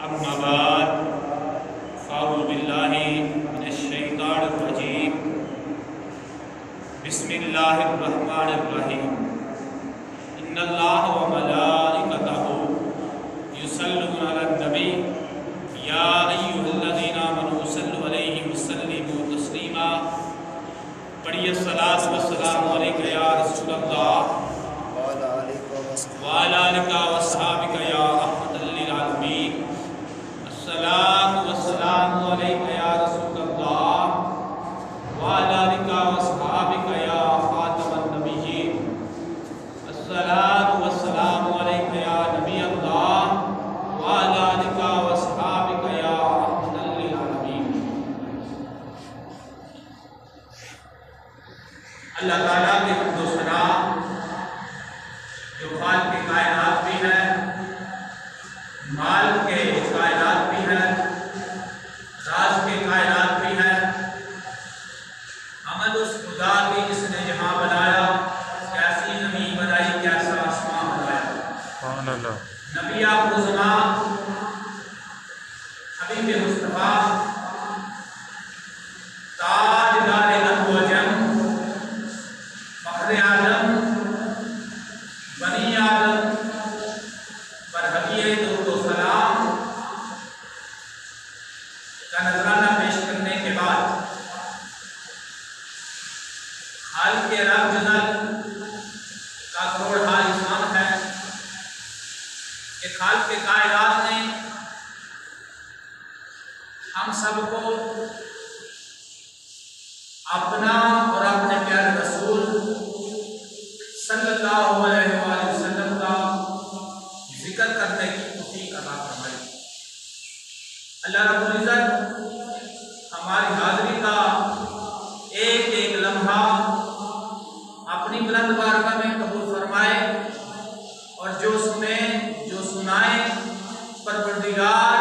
अम्मा बाद अऊज़ु बिल्लाहि मिनश्शैतानिर्रजीम बिस्मिल्लाहिर्रहमानिर्रहीम इन्नल्लाह व मलाइकतहु युसल्लूना अलन नबी या अय्युहल्लज़ीना आमनू सल्लु अलैहि वसल्लिमू तस्लीमा। पढ़िए सलात व सलाम अलैका या रसूलल्लाह व अला आलिका व अस्हाबिका या रहमतल लिल आलमीन। अस्सलातु वस्सलामु अलैका या रसूलल्लाह व अला आलिका व अस्हाबिका या खातमन नबिय्यीन। अस्सलातु वस्सलामु अलैका या नबी अल्लाह व अला आलिका व अस्हाबिका या रहमतल लिल आलमीन। अल्लाह ताला के हम्द व सना जो खालिक के कायनात भी है, माल के कायनात भी है, राज के कायनात भी है। हमद उस खुदा की जिसने जहां बनाया, कैसी ज़मीन बनाई, कैसा आसमान बनाया। नबी आखिरुज़्ज़मा हबीब मुस्तफ़ा ताजदार अहवजम फख्र आलम बनी आदम पर हबीब दुरूद सलाम का नजराना पेश करने के बाद हाल के रब जल का करोड़ हाल इंसान है कि खाल के कायनात ने हम सबको अपना और अपने प्यारे रसूल सल्लल्लाहु अलैहि वसल्लम का जिक्र करने की तौफीक अता फरमाई। अल्लाह रब्बुल इज्जत हमारी हाज़िरी का एक एक लम्हा अपनी बुलंद बारगाह में कबूल फरमाए और जो सुने जो सुनाए परवरदिगार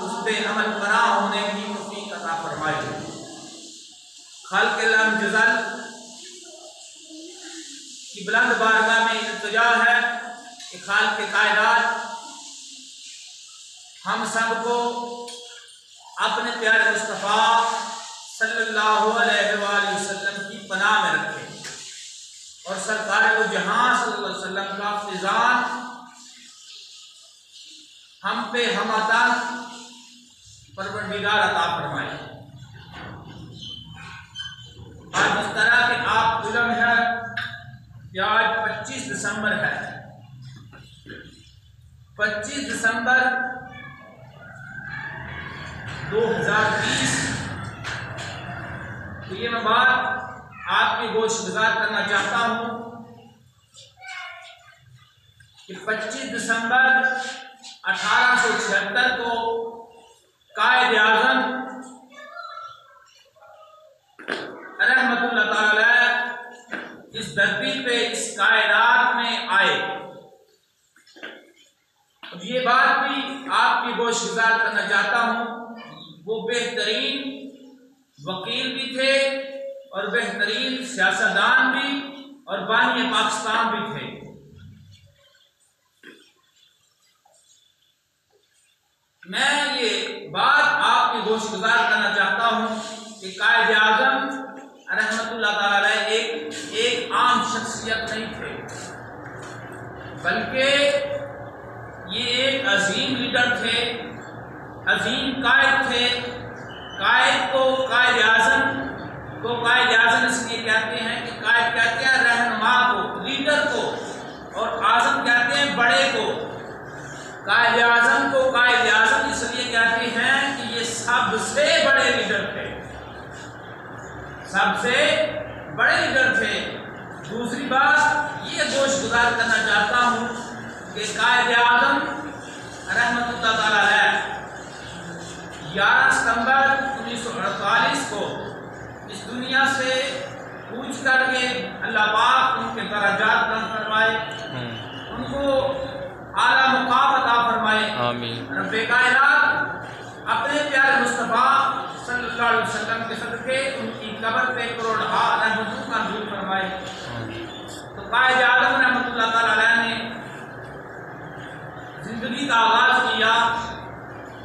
उस पे अमल परा होने की तौफीक अता फरमाए। खालिक़ लम जज़ल की बुलंद बारगाह में इल्तिजा है कि खालिक़ कायनात हम सबको अपने प्यारे मुस्तफ़ा सल्लल्लाहु अलैहि वसल्लम की पनाह में रखे और सरकार को जहां सल्लल्लाहु अलैहि वसल्लम का फिज़ान हम पे हम अता परवरदिगार अता फरमाए। आज इस तरह के आप इल्म है कि आज 25 दिसंबर है। 25 दिसंबर 2020। तो ये मैं बात आपकी गोशगुजार करना चाहता हूँ कि 25 दिसंबर 1876 को कायद आज़म रहमतुल्लाह ताला इस धरती पे इस कायनात में आए। अब ये बात भी आपकी गोशगुजार करना चाहता हूँ, वो बेहतरीन वकील भी थे और बेहतरीन सियासतदान भी और बानी पाकिस्तान भी थे। मैं ये बात आपकी गोशगुजार करना चाहता हूँ कि कायद आज़म रहमतुल्लाह ताला अलैह एक आम शख्सियत नहीं थे, बल्कि ये एक अजीम लीडर थे, अजीम कायद थे। कायद को कायद आज़म इसलिए कहते हैं कि कायद कहते हैं रहनुमा को, लीडर को, और आज़म कहते हैं बड़े को। कायद आज़म को कायद आज़म इसलिए कहते हैं कि ये सबसे बड़े लीडर थे, सबसे बड़े लीडर थे। दूसरी बात ये गोशगुजार करना चाहता हूँ कि कायद आज़म रहमतुल्लाह ताला अलैह 11 सितंबर 1948 को इस दुनिया से कूच करके अल्लाह पाक उनके दर्जात बुलंद फरमाए, उनको आला मुकाम अता फरमाए। आमीन। रब्बे कायनात अपने प्यारे मुस्तफ़ा सल्लल्लाहु अलैहि वसल्लम के सदक़े उनकी कब्र पे करोड़ रहमतों का नज़ूल फरमाए। तो कायद आज़म रहमतुल्लाह ताला अलैह ने जिंदगी का आगाज किया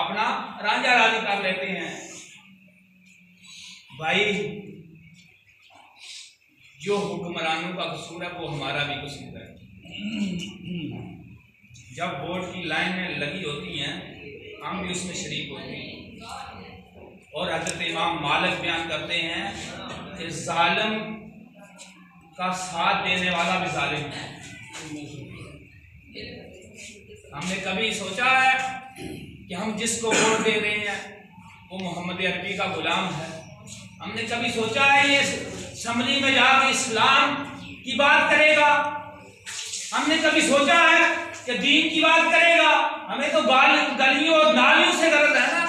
अपना रांझा राजी कर लेते हैं। भाई जो हुक्मरानों का कसूर है वो हमारा भी कसूर है। जब वोट की लाइन में लगी होती हैं हम भी उसमें शरीक होते हैं। और हजरत इमाम मालिक बयान करते हैं कि जालिम का साथ देने वाला भी जालिम है। हमने कभी सोचा है कि हम जिसको वोट दे रहे हैं वो मोहम्मद अरबी का गुलाम है? हमने कभी सोचा है ये असम्बली में जाकर इस्लाम की बात करेगा? हमने कभी सोचा है कि दीन की बात करेगा? हमें तो गलियों और नालियों से गरज है ना,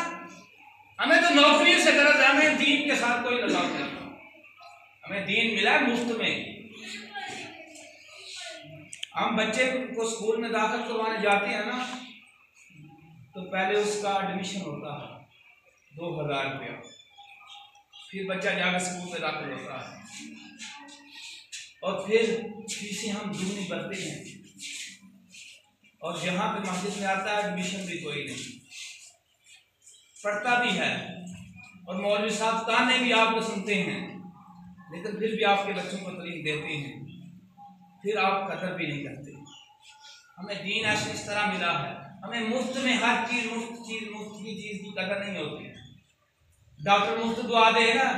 हमें तो नौकरियों से गरज है, हमें दीन के साथ कोई लगाव नहीं। हमें दीन मिला है मुफ्त में। हम बच्चे को स्कूल में दाखिल करवाने जाते हैं ना तो पहले उसका एडमिशन होता है 2000 रुपया, फिर बच्चा जाकर स्कूल में दाखिल होता है और फिर फीसें हम दुगनी भरते हैं। और जहाँ पे मस्जिद में आता है एडमिशन भी कोई नहीं, पढ़ता भी है और मौलवी साहब ताने भी आपको सुनते हैं, लेकिन फिर भी आपके बच्चों को तालीम देते हैं, फिर आप कदर भी नहीं करते। हमें दीन ऐसे इस तरह मिला है, हमें मुफ्त में हर चीज मुफ्त की चीज की कदर नहीं होती। डॉक्टर मुफ्त दुआ दे ना,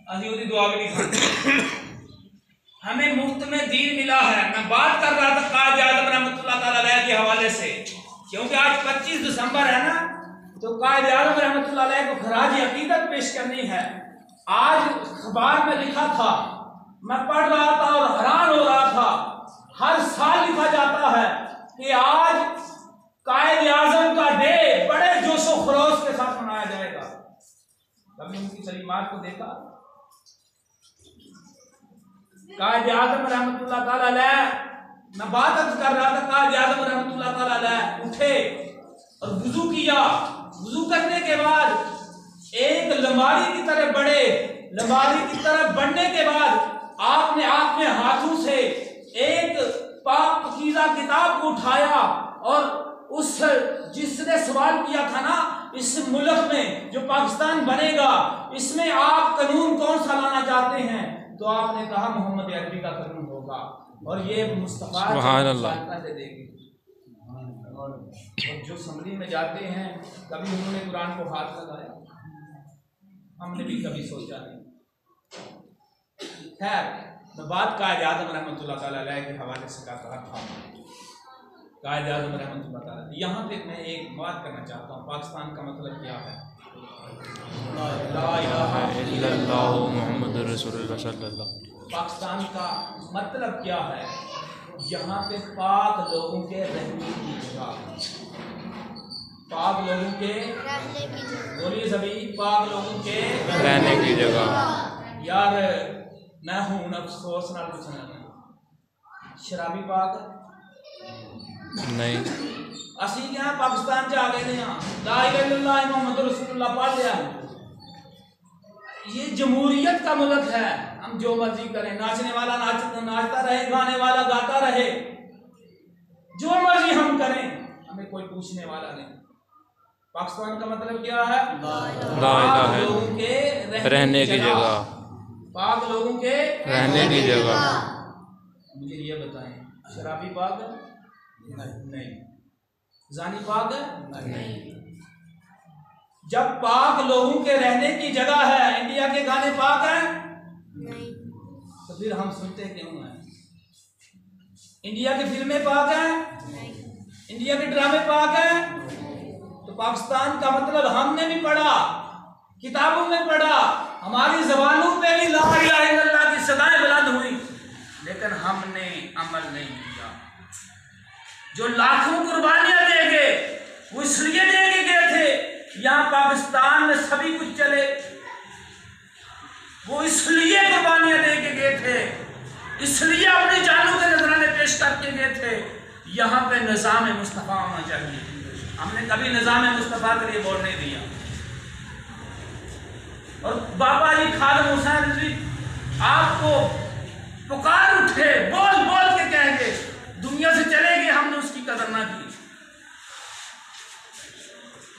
अभी उसकी दुआ भी नहीं खाते। हमें मुफ्त में दीन मिला है। मैं बात कर रहा था काजी आज़म रहमतुल्लाह तआला अलैह के हवाले से, क्योंकि आज 25 दिसंबर है ना, तो काजी आज़म रहमतुल्लाह अलैह को खराज अकीदत पेश करनी है। आज अखबार में लिखा था, मैं पढ़ रहा था और हैरान हो रहा था, हर साल लिखा जाता है कि आज कायद आज़म का डे बड़े जोशो खरोश के साथ मनाया जाएगा। कभी उनकी तलीमात को देखा? कायद आज़म रहमतुल्लाह तआला अलैह, मैं बात कर रहा था, कायद आज़म रहमतुल्लाह तआला अलैह उठे और वुजू किया। वुजू करने के बाद एक लंबारी की तरफ बढ़े, लंबारी की तरफ बढ़ने के बाद आपने अपने हाथों से एक पाक पकीज़ा किताब को उठाया और उस जिसने सवाल किया था ना, इस मुल्क में जो पाकिस्तान बनेगा इसमें आप कानून कौन सा लाना चाहते हैं, तो आपने कहा मोहम्मद अरबी का कानून होगा और ये मुस्तफा से देगी। और जो असम्बली में जाते हैं कभी उन्होंने कुरान को हाथ लगाया? हमने भी कभी सोचा नहीं। खैर, मैं बात कायद आज़म रहमतुल्लाह तआला अलैह के हवाले से कर रहा था। कायद आज़म रहमतुल्लाह तआला, यहाँ पे मैं एक बात करना चाहता हूँ, पाकिस्तान का मतलब क्या है? ला इलाहा इल्लल्लाह मुहम्मदुर रसूलुल्लाह सल्लल्लाहु। पाकिस्तान का मतलब क्या है? यहाँ पे पाक लोगों के रहने की जगह, पाक लोगों के बोलिए सभी, पाक लोगों के रहने की जगह। यार मैं हूं अफसोस नाल पूछना, शराबी पाक नहीं, असी क्या पाकिस्तान च आ गए ने, ला इलाहा इल्लल्लाह मुहम्मदुर रसूलुल्लाह पढ़ लिया। ये जमहूरियत का मुल्क है, हम जो मर्जी करें, नाचने वाला नाचता रहे, गाने वाला गाता रहे, जो मर्जी हम करें, हमें कोई पूछने वाला नहीं। पाकिस्तान का मतलब क्या है? पाक लोगों के रहने की जगह, पाक लोगों के रहने की जगह। मुझे ये बताएं, शराबी पाक है? नहीं। जानी पाक है? नहीं। जब पाक लोगों के रहने की जगह है, इंडिया के गाने पाक हैं? नहीं। तो फिर हम सुनते क्यों हैं? इंडिया की फिल्में पाक हैं? नहीं। इंडिया के ड्रामे पाक हैं? तो पाकिस्तान का मतलब हमने भी पढ़ा, किताबों में पढ़ा, हमारी जबानों पे भी ला इलाहा इल्लल्लाह की सदाएं बुलंद हुई, लेकिन हमने अमल नहीं किया। जो लाखों कुर्बानियां दे गए वो इसलिए दे के गए थे यहाँ पाकिस्तान में सभी कुछ चले, वो इसलिए कुर्बानियां दे के गए थे, इसलिए अपनी जानों के नजराने पेश करके गए थे। यहाँ पे निज़ाम मुस्तफ़ा होना चाहिए। हमने कभी निज़ाम मुस्तफ़ा के लिए वोट नहीं दिया। और बाबा जी खादिम हुसैन रिजवी आपको पुकार उठे, बोल बोल के कहेंगे दुनिया से चले गए, हमने उसकी कदर ना की।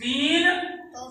3